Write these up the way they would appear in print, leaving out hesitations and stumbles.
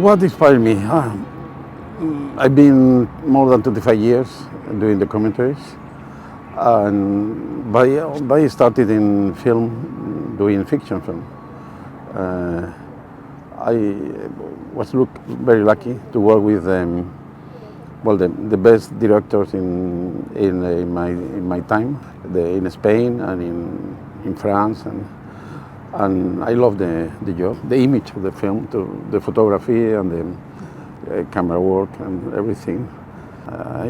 What inspired me? I've been more than 25 years doing documentaries, and I started in film, doing fiction film. I was very lucky to work with the best directors in my time, in Spain and in France, and I love the job, the image of the film, the photography and the camera work and everything.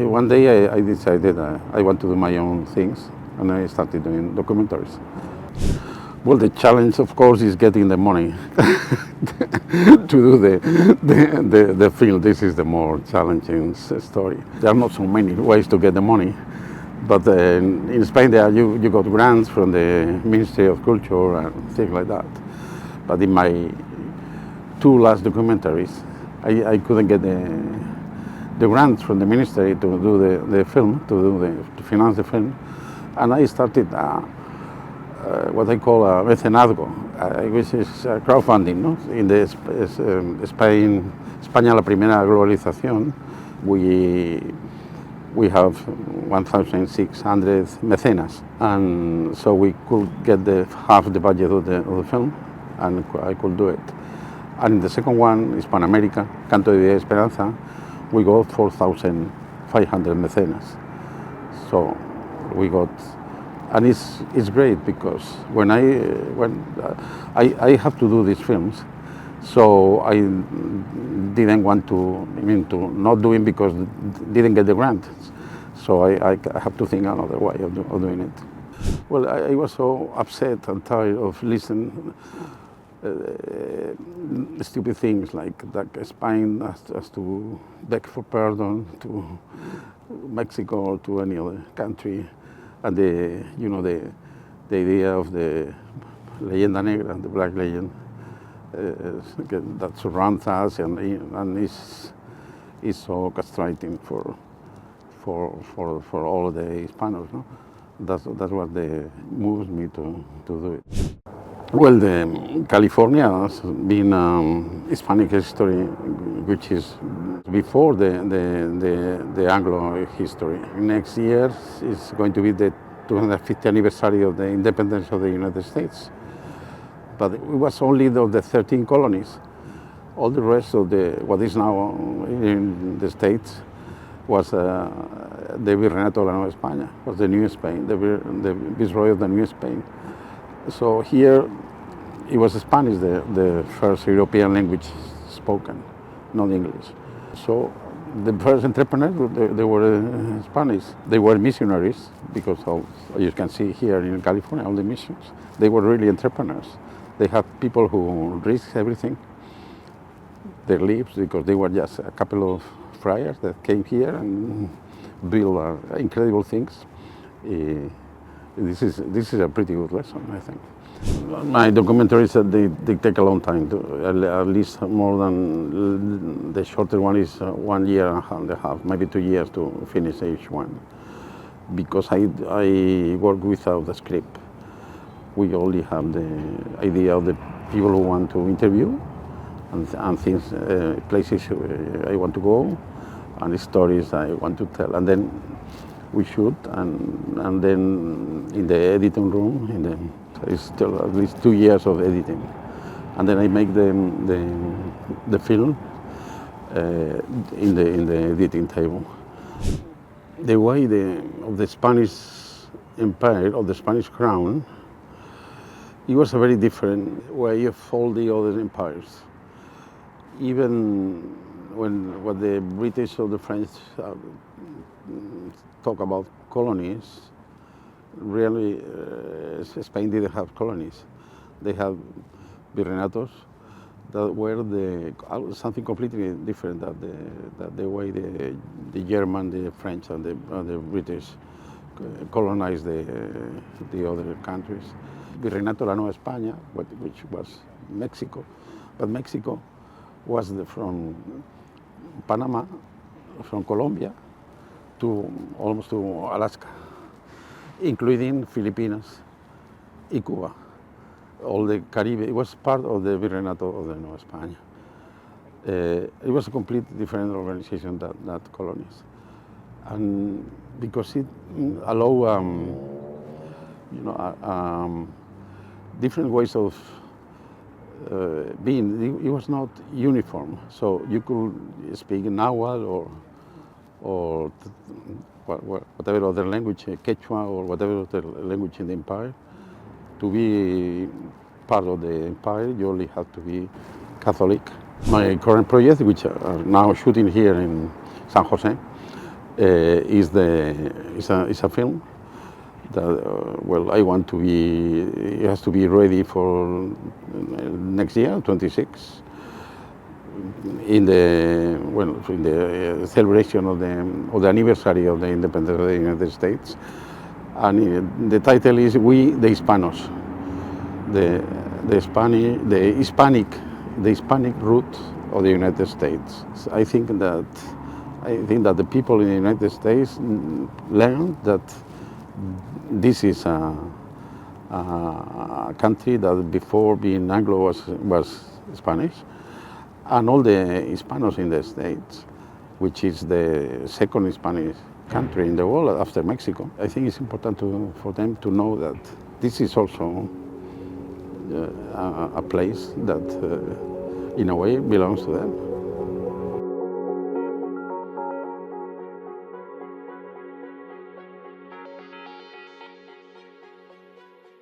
One day I decided I want to do my own things, and I started doing documentaries. Well, the challenge, of course, is getting the money to do the film. This is the more challenging story. There are not so many ways to get the money, but in Spain you got grants from the Ministry of Culture and things like that. But in my two last documentaries, I couldn't get the grants from the ministry to do the film, to finance the film, and I started what I call a mecenazgo, which is crowdfunding, no? In the España la primera globalización, we have 1,600 mecenas, and so we could get half the budget of the film, and I could do it. And in the second one, Hispanoamérica, Canto de Vida y Esperanza, we got 4,500 mecenas. So we got. And it's great because when I have to do these films, so I didn't want to not do it because didn't get the grant. So I have to think another way of doing it. Well, I was so upset and tired of listening stupid things like that Spain has to beg for pardon to Mexico or to any other country. And the idea of the leyenda negra, the black legend, that surrounds us and is so castrating for all the Hispanos. No? That's what moves me to do it. Well, California has been Hispanic history, which is before the Anglo history. Next year is going to be the 250th anniversary of the independence of the United States. But it was only the 13 colonies. All the rest of what is now in the States was the Virreinato de la Nueva España, was the New Spain, the Viceroy of the New Spain. So here it was Spanish, the first European language spoken, not English. So the first entrepreneurs, they were Spanish. They were missionaries because of, you can see here in California, all the missions. They were really entrepreneurs. They had people who risked everything, their lives, because they were just a couple of friars that came here and built incredible things. This is a pretty good lesson, I think. My documentaries, they take a long time, at least more than the shorter one is 1 year and a half, maybe 2 years to finish each one. Because I work without the script. We only have the idea of the people who want to interview and things, places I want to go, and stories I want to tell. And then we shoot, and then in the editing room, it's still at least 2 years of editing, and then I make the film in the editing table. The way of the Spanish Empire, or the Spanish crown, it was a very different way of all the other empires. Even when the British or the French talk about colonies, really Spain didn't have colonies. They had virreinatos that were something completely different than the way the German, the French, and the British colonized the other countries. Virreinato de la Nueva España, which was Mexico, but Mexico was from Panama, from Colombia, almost to Alaska, including Filipinas and Cuba. All the Caribbean, it was part of the Virreinato of the Nueva España. It was a completely different organization that colonies, and because it allowed you know, different ways of being. It was not uniform, so you could speak Nahuatl or whatever other language, Quechua or whatever other language in the empire. To be part of the empire, you only have to be Catholic. My current project, which are now shooting here in San Jose, is a film that, well, I want to be, it has to be ready for next year, 26, in the celebration of the anniversary of the independence of the United States. And the title is We the Hispanos, the Hispanic root of the United States. I think that the people in the United States learned that this is a country that before being Anglo was Spanish, and all the Hispanos in the States, which is the second Spanish country in the world after Mexico. I think it's important for them to know that this is also a place that, in a way, belongs to them.